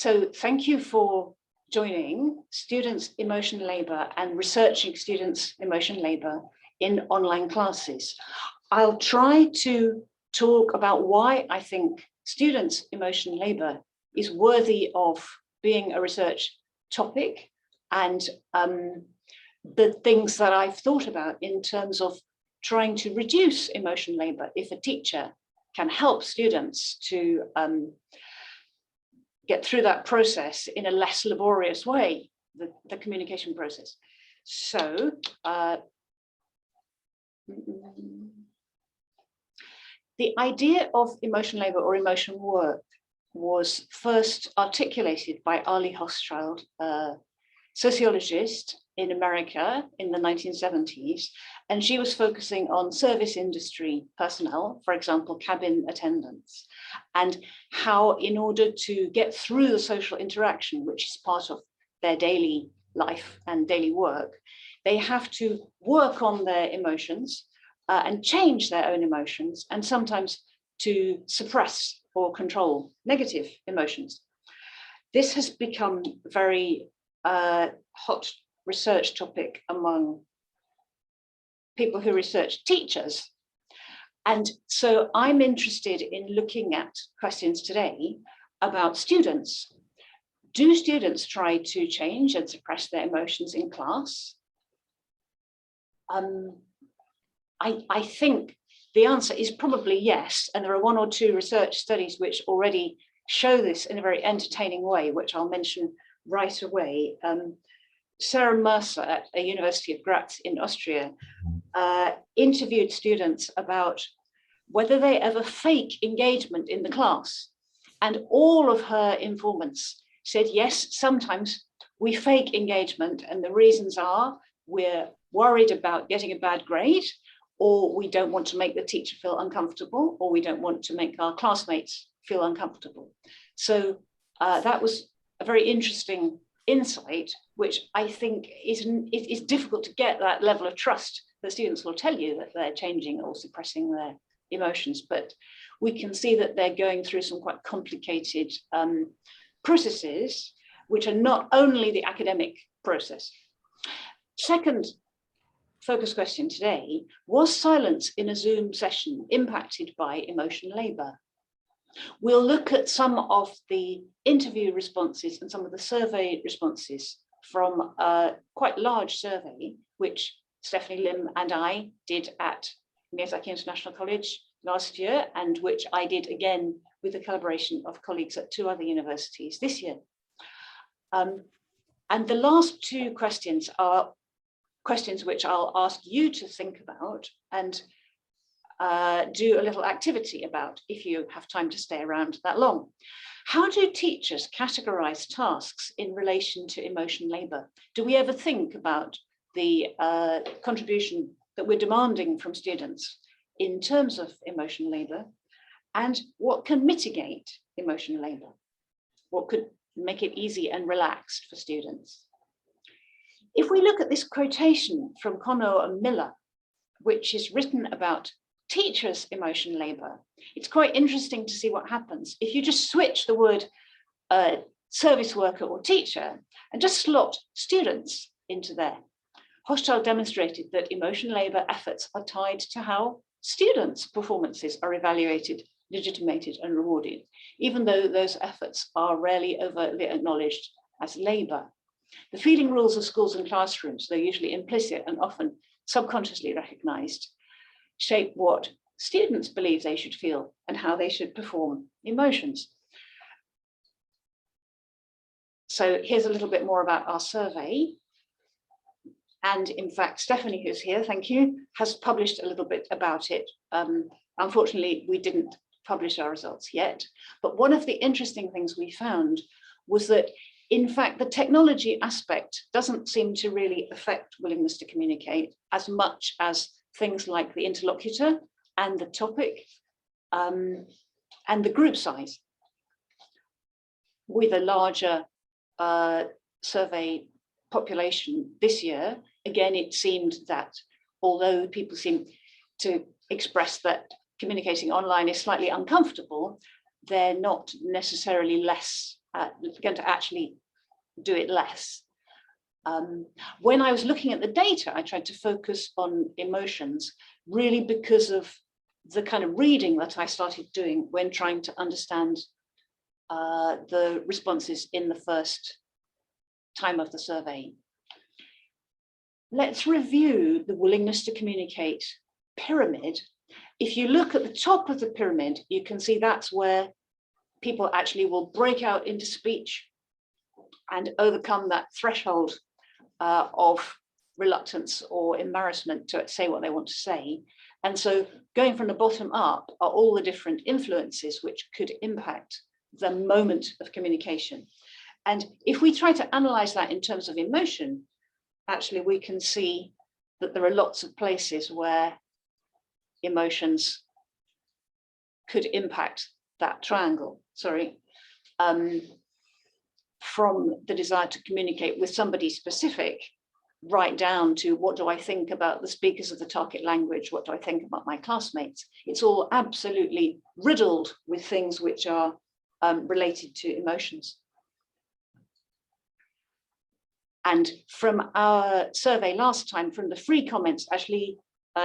So thank you for joining Students' Emotion Labour and researching students' emotion labour in online classes. I'll try to talk about why I think students' emotion labour is worthy of being a research topic, and the things that I've thought about in terms of trying to reduce emotion labour if a teacher can help students to get through that process in a less laborious way, the communication process. So, the idea of emotion labour or emotion work was first articulated by Arlie Hochschild, a sociologist in America in the 1970s, and she was focusing on service industry personnel, for example, cabin attendants, and how in order to get through the social interaction, which is part of their daily life and daily work, they have to work on their emotions and change their own emotions, and sometimes to suppress or control negative emotions. This has become very hot research topic among people who research teachers. And so I'm interested in looking at questions today about students. Do students try to change and suppress their emotions in class? I think the answer is probably yes. And there are one or two research studies which already show this in a very entertaining way, which I'll mention right away. Sarah Mercer at the University of Graz in Austria interviewed students about whether they ever fake engagement in the class. And all of her informants said, yes, sometimes we fake engagement. And the reasons are we're worried about getting a bad grade, or we don't want to make the teacher feel uncomfortable, or we don't want to make our classmates feel uncomfortable. So that was a very interesting insight, which I think is difficult to get that level of trust that students will tell you that they're changing or suppressing their emotions, but we can see that they're going through some quite complicated processes, which are not only the academic process. Second focus question today: was silence in a Zoom session impacted by emotion labour? We'll look at some of the interview responses and some of the survey responses from a quite large survey, which Stephanie Lim and I did at Miyazaki International College last year, and which I did again with the collaboration of colleagues at 2 other universities this year. And the last 2 questions are questions which I'll ask you to think about and do a little activity about if you have time to stay around that long. How do teachers categorize tasks in relation to emotion labour? Do we ever think about the contribution that we're demanding from students in terms of emotion labour, and what can mitigate emotion labour? What could make it easy and relaxed for students? If we look at this quotation from Conno and Miller, which is written about teachers' emotion labour, it's quite interesting to see what happens if you just switch the word service worker or teacher and just slot students into there. Hochschild demonstrated that emotion labour efforts are tied to how students' performances are evaluated, legitimated and rewarded, even though those efforts are rarely overtly acknowledged as labour. The feeling rules of schools and classrooms, though usually implicit and often subconsciously recognised, shape what students believe they should feel and how they should perform emotions. So here's a little bit more about our survey. And in fact, Stephanie, who's here, thank you, has published a little bit about it. Unfortunately, we didn't publish our results yet. But one of the interesting things we found was that, in fact, the technology aspect doesn't seem to really affect willingness to communicate as much as things like the interlocutor and the topic and the group size. With a larger survey population this year, again, it seemed that although people seem to express that communicating online is slightly uncomfortable, they're not necessarily less going to actually do it less. When I was looking at the data, I tried to focus on emotions, really because of the kind of reading that I started doing when trying to understand the responses in the first time of the survey. Let's review the willingness to communicate pyramid. If you look at the top of the pyramid, you can see that's where people actually will break out into speech and overcome that threshold of reluctance or embarrassment to say what they want to say. And so going from the bottom up are all the different influences which could impact the moment of communication. And if we try to analyze that in terms of emotion, actually we can see that there are lots of places where emotions could impact that triangle, from the desire to communicate with somebody specific, right down to what do I think about the speakers of the target language, what do I think about my classmates. It's all absolutely riddled with things which are related to emotions. And from our survey last time, from the free comments, actually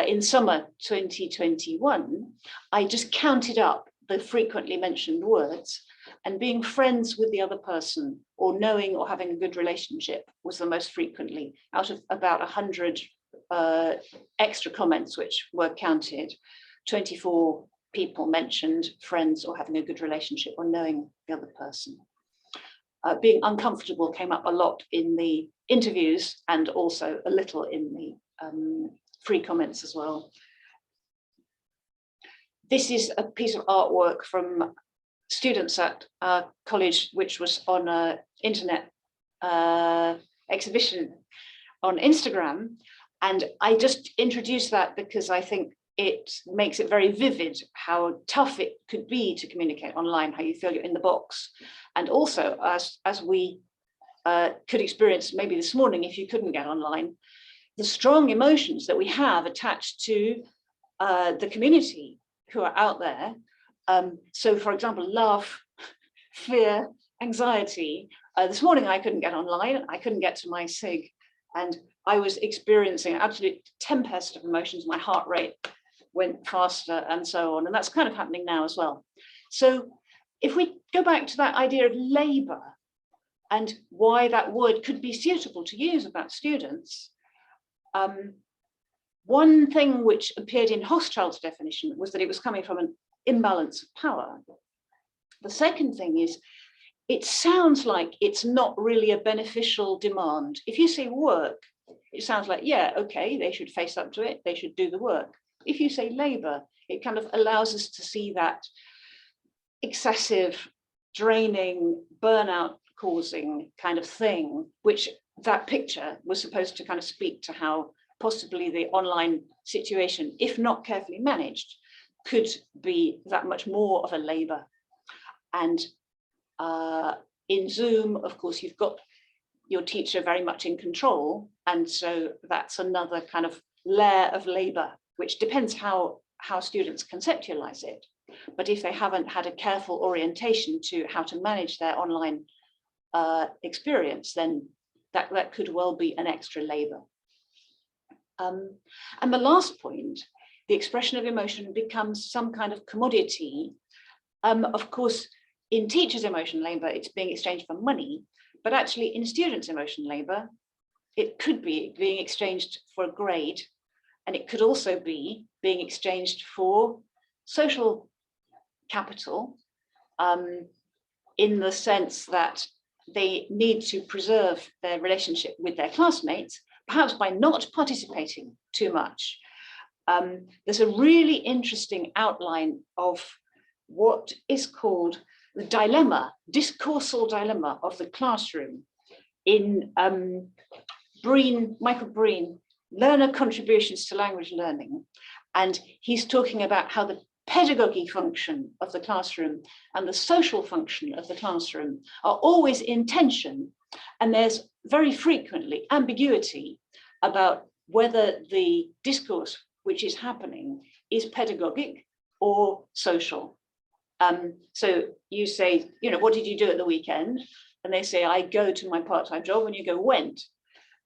in summer 2021, I just counted up the frequently mentioned words, and being friends with the other person or knowing or having a good relationship was the most frequently, out of about 100 extra comments which were counted. 24 people mentioned friends or having a good relationship or knowing the other person. Being uncomfortable came up a lot in the interviews and also a little in the free comments as well. This is a piece of artwork from students at our college, which was on an internet exhibition on Instagram. And I just introduced that because I think it makes it very vivid how tough it could be to communicate online, how you feel you're in the box. And also, as we could experience maybe this morning, if you couldn't get online, the strong emotions that we have attached to the community who are out there. So for example, love, fear, anxiety. This morning I couldn't get online, I couldn't get to my SIG, and I was experiencing an absolute tempest of emotions. My heart rate went faster and so on, and that's kind of happening now as well. So if we go back to that idea of labour and why that word could be suitable to use about students, one thing which appeared in Hochschild's definition was that it was coming from an imbalance of power. The second thing is, it sounds like it's not really a beneficial demand. If you say work, it sounds like, yeah, okay, they should face up to it, they should do the work. If you say labour, it kind of allows us to see that excessive, draining, burnout causing kind of thing, which that picture was supposed to kind of speak to how possibly the online situation, if not carefully managed, could be that much more of a labour. And in Zoom, of course, you've got your teacher very much in control. And so that's another kind of layer of labour, which depends how students conceptualize it. But if they haven't had a careful orientation to how to manage their online experience, then that could well be an extra labour. And the last point, the expression of emotion becomes some kind of commodity. Of course, in teachers' emotion labour, it's being exchanged for money, but actually in students' emotion labour, it could be being exchanged for a grade, and it could also be being exchanged for social capital, in the sense that they need to preserve their relationship with their classmates, perhaps by not participating too much. There's a really interesting outline of what is called the dilemma, discoursal dilemma of the classroom in Michael Breen, Learner Contributions to Language Learning. And he's talking about how the pedagogy function of the classroom and the social function of the classroom are always in tension. And there's very frequently ambiguity about whether the discourse which is happening is pedagogic or social. So you say, what did you do at the weekend? And they say, I go to my part-time job, and you go, went.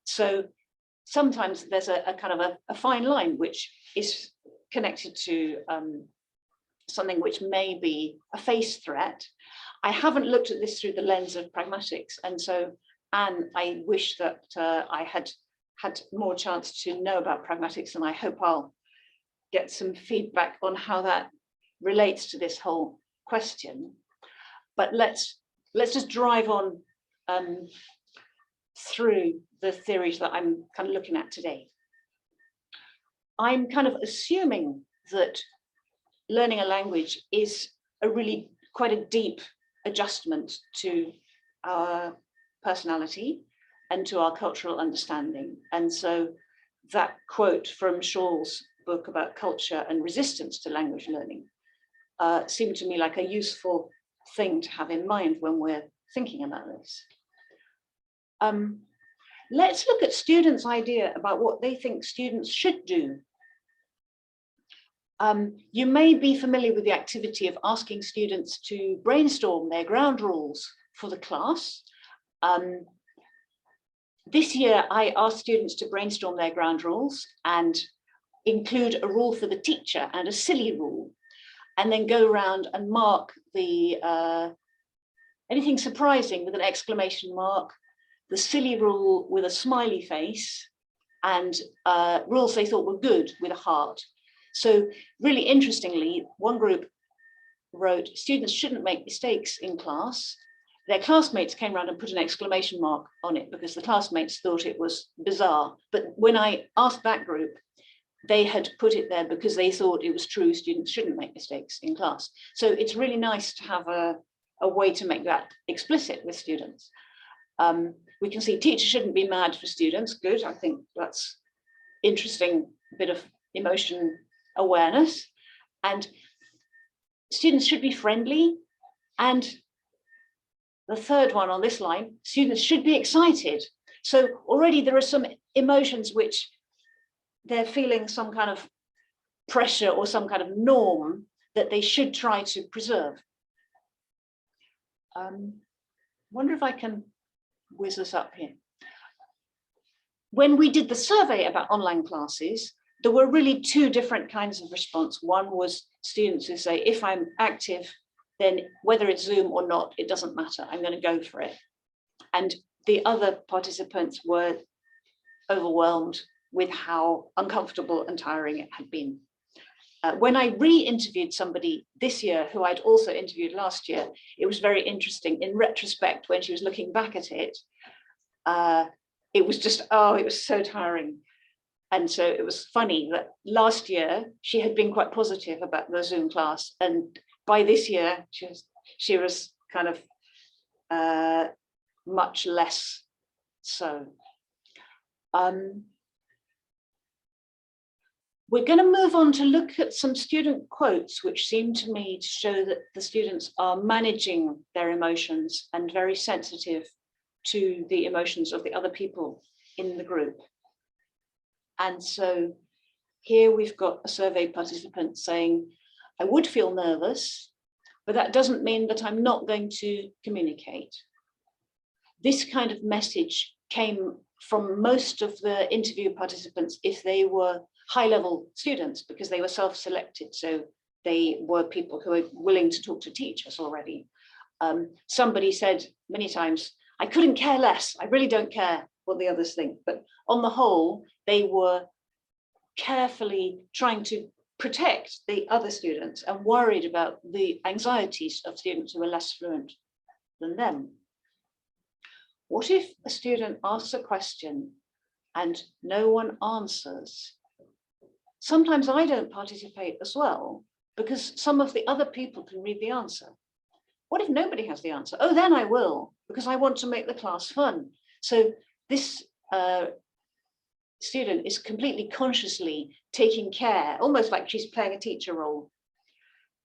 So sometimes there's a kind of a fine line which is connected to something which may be a face threat. I haven't looked at this through the lens of pragmatics, and so, Anne, I wish that I had more chance to know about pragmatics, and I hope I'll get some feedback on how that relates to this whole question. But let's just drive on through the theories that I'm kind of looking at today. I'm kind of assuming that learning a language is a really quite a deep adjustment to our personality and to our cultural understanding. And so that quote from Shaw's book about culture and resistance to language learning seemed to me like a useful thing to have in mind when we're thinking about this. Let's look at students' idea about what they think students should do. You may be familiar with the activity of asking students to brainstorm their ground rules for the class. This year, I asked students to brainstorm their ground rules and include a rule for the teacher and a silly rule, and then go around and mark the anything surprising with an exclamation mark, the silly rule with a smiley face, and rules they thought were good with a heart. So really interestingly, one group wrote, students shouldn't make mistakes in class. Their classmates came around and put an exclamation mark on it because the classmates thought it was bizarre. But when I asked that group, they had put it there because they thought it was true, students shouldn't make mistakes in class. So it's really nice to have a way to make that explicit with students. We can see teachers shouldn't be mad for students. Good, I think that's interesting bit of emotion awareness. And students should be friendly. And the third one on this line, students should be excited. So already there are some emotions which they're feeling some kind of pressure or some kind of norm that they should try to preserve. Wonder if I can whiz this up here. When we did the survey about online classes, there were really two different kinds of response. One was students who say, if I'm active, then whether it's Zoom or not, it doesn't matter, I'm going to go for it. And the other participants were overwhelmed with how uncomfortable and tiring it had been. When I re-interviewed somebody this year who I'd also interviewed last year, it was very interesting. In retrospect, when she was looking back at it, it was just, oh, it was so tiring. And so it was funny that last year she had been quite positive about the Zoom class. And by this year, she was kind of much less so. We're going to move on to look at some student quotes, which seem to me to show that the students are managing their emotions and very sensitive to the emotions of the other people in the group. And so here we've got a survey participant saying, I would feel nervous, but that doesn't mean that I'm not going to communicate. This kind of message came from most of the interview participants if they were high-level students, because they were self-selected. So they were people who were willing to talk to teachers already. Somebody said many times, I couldn't care less. I really don't care what the others think. But on the whole, they were carefully trying to protect the other students and worried about the anxieties of students who were less fluent than them. What if a student asks a question and no one answers? Sometimes I don't participate as well because some of the other people can read the answer. What if nobody has the answer? Oh, then I will, because I want to make the class fun. So this student is completely consciously taking care, almost like she's playing a teacher role.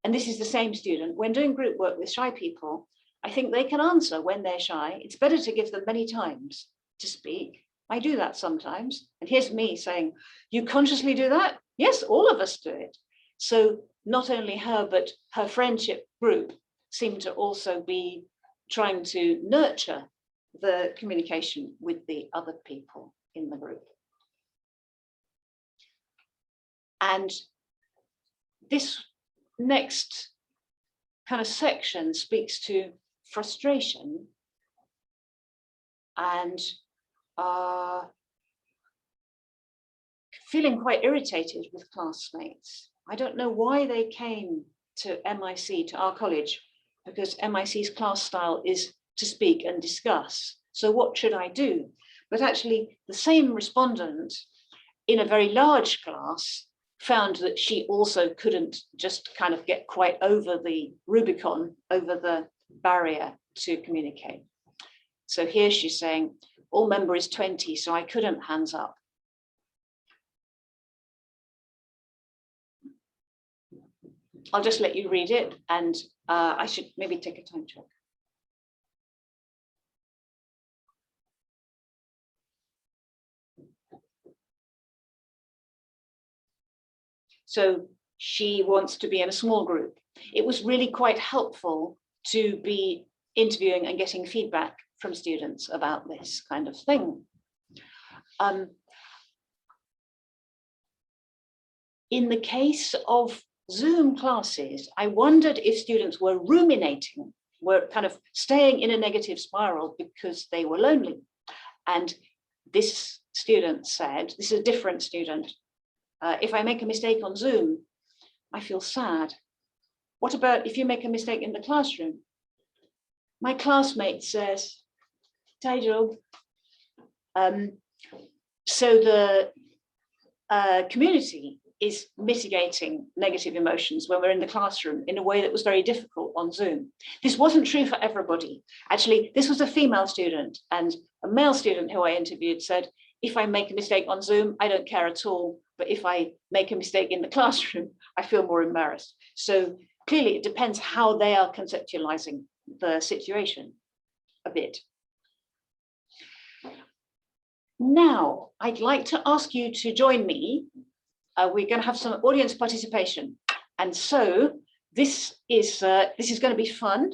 And this is the same student. When doing group work with shy people, I think they can answer when they're shy. It's better to give them many times to speak. I do that sometimes. And here's me saying, you consciously do that? Yes, all of us do it. So not only her, but her friendship group seemed to also be trying to nurture the communication with the other people in the group. And this next kind of section speaks to frustration and feeling quite irritated with classmates. I don't know why they came to MIC, to our college, because MIC's class style is to speak and discuss. So what should I do? But actually, the same respondent in a very large class found that she also couldn't just kind of get quite over the Rubicon, over the barrier to communicate. So here she's saying, all member is 20, so I couldn't hands up. I'll just let you read it, and I should maybe take a time check. So she wants to be in a small group. It was really quite helpful to be interviewing and getting feedback from students about this kind of thing. In the case of Zoom classes, I wondered if students were ruminating, were kind of staying in a negative spiral because they were lonely. And this student said, this is a different student, if I make a mistake on Zoom, I feel sad. What about if you make a mistake in the classroom? My classmate says, Taijo. So the community is mitigating negative emotions when we're in the classroom in a way that was very difficult on Zoom. This wasn't true for everybody. Actually, this was a female student, and a male student who I interviewed said, if I make a mistake on Zoom, I don't care at all. But if I make a mistake in the classroom, I feel more embarrassed. So clearly it depends how they are conceptualizing the situation a bit. Now, I'd like to ask you to join me. We're going to have some audience participation. And so this is going to be fun.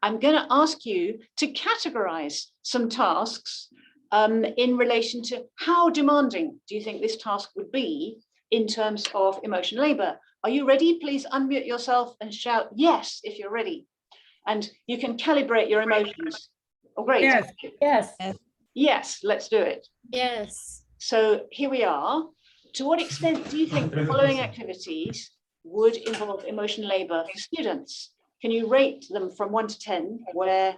I'm going to ask you to categorize some tasks in relation to how demanding do you think this task would be in terms of emotion labor. Are you ready? Please unmute yourself and shout yes if you're ready. And you can calibrate your emotions. Oh, great. Yes. Yes. Yes, let's do it. Yes. So here we are. To what extent do you think the following activities would involve emotion labor for students? Can you rate them from 1 to 10, where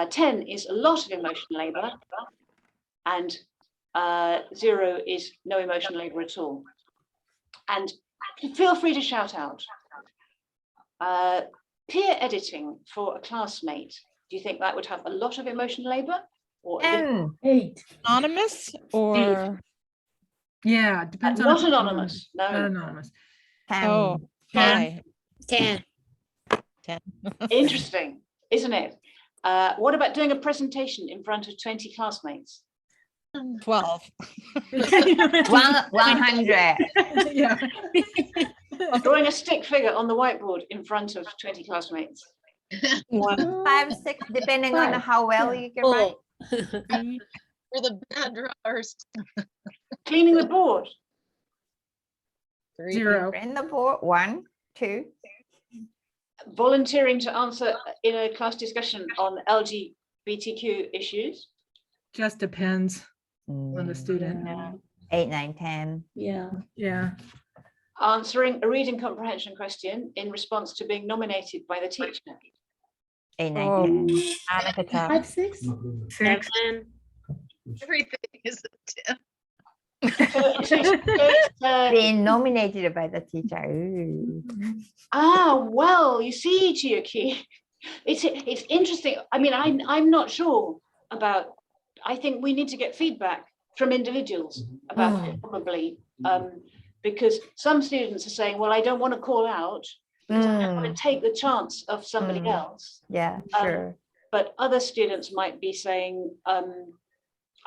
10 is a lot of emotion labor and 0 is no emotion labor at all? And feel free to shout out. Peer editing for a classmate, do you think that would have a lot of emotion labor? Or 8. Anonymous or Yeah, it depends on not if- anonymous, no. Not anonymous. oh, 10. hi. 10. 10. Interesting, isn't it? What about doing a presentation in front of 20 classmates? 12. 100. Yeah. Drawing a stick figure on the whiteboard in front of 20 classmates? 1. 5, 6, depending on Five, how well yeah. you can write. 4. For the bad drawers. Cleaning the board? 3. 0. In the board, 1, 2. Volunteering to answer in a class discussion on LGBTQ issues? Just depends on the student. 8, 9, 10. Yeah. Yeah. Answering a reading comprehension question in response to being nominated by the teacher? 8, 9, Oh. 10. I'm at the top. 5, 6. 6. 7. Everything is a 10. Being nominated by the teacher. Ooh. Well, you see, Chiyuki, it's interesting. I mean, I'm not sure about, I think we need to get feedback from individuals about it, probably, because some students are saying, well, I don't want to call out because I don't want to take the chance of somebody else. Yeah, sure. But other students might be saying,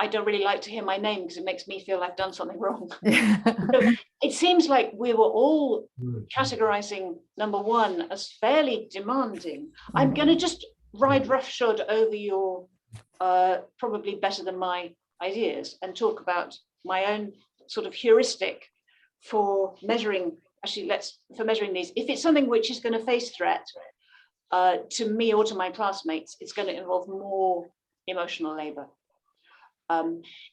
I don't really like to hear my name because it makes me feel I've done something wrong. So it seems like we were all categorizing number one as fairly demanding. I'm going to just ride roughshod over your probably better than my ideas and talk about my own sort of heuristic for measuring, for measuring these. If it's something which is going to face threat to me or to my classmates, it's going to involve more emotional labor.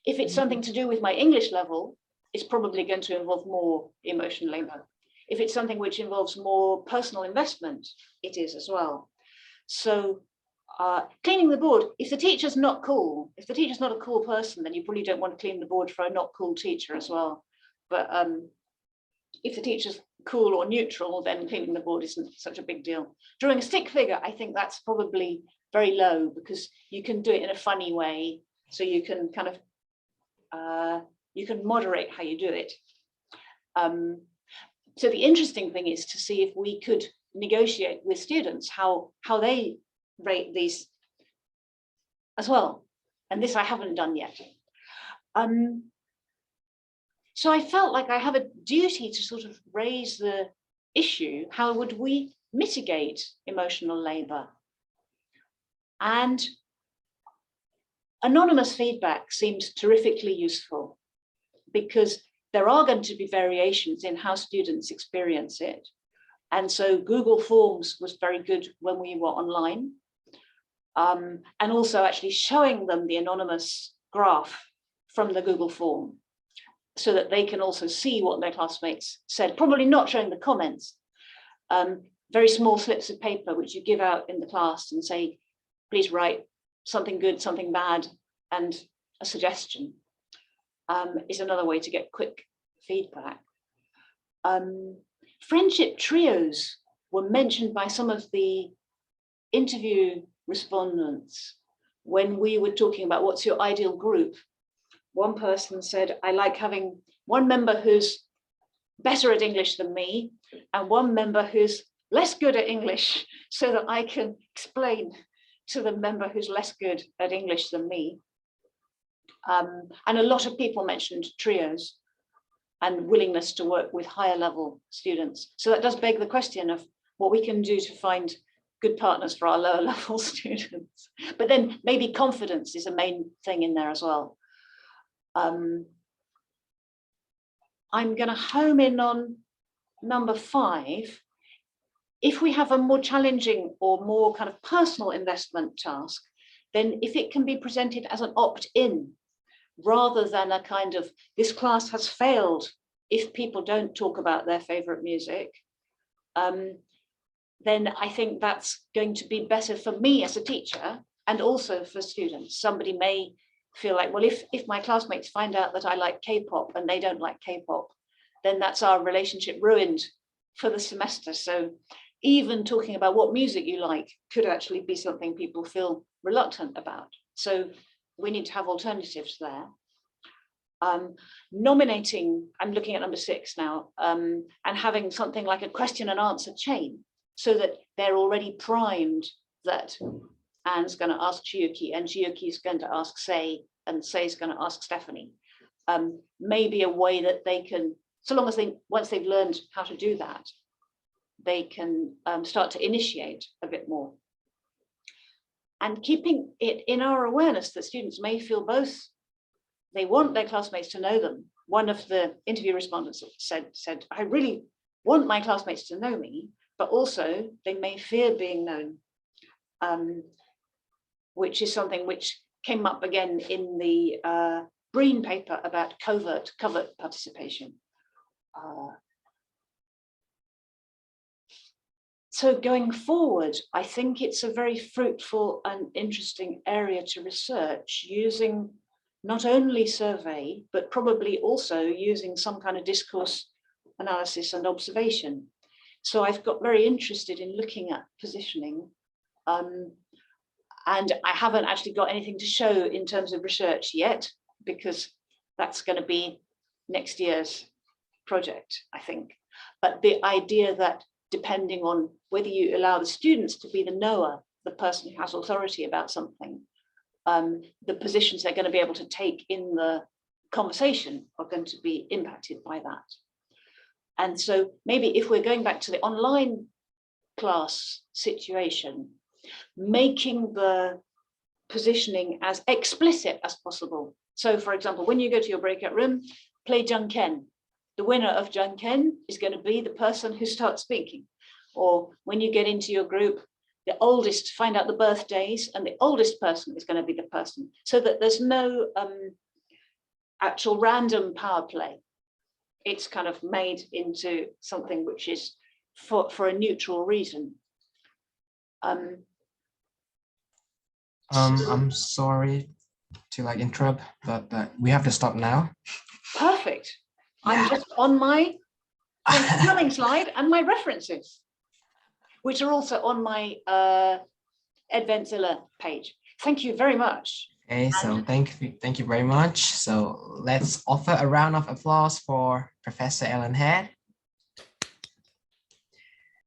If it's something to do with my English level, it's probably going to involve more emotional labor. If it's something which involves more personal investment, it is as well. So cleaning the board, if the teacher's not cool, if the teacher's not a cool person, then you probably don't want to clean the board for a not cool teacher as well. But if the teacher's cool or neutral, then cleaning the board isn't such a big deal. Drawing a stick figure, I think that's probably very low because you can do it in a funny way. So you can kind of, you can moderate how you do it. So the interesting thing is to see if we could negotiate with students how they rate these as well. And this I haven't done yet. So I felt like I have a duty to sort of raise the issue, how would we mitigate emotional labor? And anonymous feedback seems terrifically useful because there are going to be variations in how students experience it. And so Google Forms was very good when we were online. And also actually showing them the anonymous graph from the Google form so that they can also see what their classmates said, probably not showing the comments. Very small slips of paper which you give out in the class and say, please write something good, something bad, and a suggestion is another way to get quick feedback. Friendship trios were mentioned by some of the interview respondents when we were talking about what's your ideal group. One person said, I like having one member who's better at English than me and one member who's less good at English so that I can explain to the member who's less good at English than me. And a lot of people mentioned trios and willingness to work with higher level students. So that does beg the question of what we can do to find good partners for our lower level students. But then maybe confidence is a main thing in there as well. I'm going to home in on number 5. If we have a more challenging or more kind of personal investment task, then if it can be presented as an opt-in rather than a kind of this class has failed if people don't talk about their favorite music, then I think that's going to be better for me as a teacher and also for students. Somebody may feel like, well, if my classmates find out that I like K-pop and they don't like K-pop, then that's our relationship ruined for the semester. So even talking about what music you like could actually be something people feel reluctant about. So we need to have alternatives there. Nominating, I'm looking at number 6 now, and having something like a question and answer chain so that they're already primed that Anne's going to ask Chiyuki and Chiyuki is going to ask Sei and Sei is going to ask Stephanie. Maybe a way that they can, so long as once they've learned how to do that, they can start to initiate a bit more. And keeping it in our awareness that students may feel both, they want their classmates to know them. One of the interview respondents said, I really want my classmates to know me, but also they may fear being known, which is something which came up again in the Breen paper about covert participation. So going forward, I think it's a very fruitful and interesting area to research using not only survey, but probably also using some kind of discourse analysis and observation. So I've got very interested in looking at positioning. And I haven't actually got anything to show in terms of research yet, because that's going to be next year's project, I think. But the idea that depending on whether you allow the students to be the knower, the person who has authority about something, the positions they're going to be able to take in the conversation are going to be impacted by that. And so maybe if we're going back to the online class situation, making the positioning as explicit as possible. So for example, when you go to your breakout room, play Junken. The winner of Junken is going to be the person who starts speaking. Or when you get into your group, the oldest, find out the birthdays, and the oldest person is going to be the person, so that there's no actual random power play. It's kind of made into something which is for a neutral reason. I'm sorry to like interrupt, but we have to stop now. Perfect. Yeah. I'm just on my spelling slide and my references, which are also on my Adventzilla page. Thank you very much. Okay, so thank you very much. So let's offer a round of applause for Professor Ellen Head.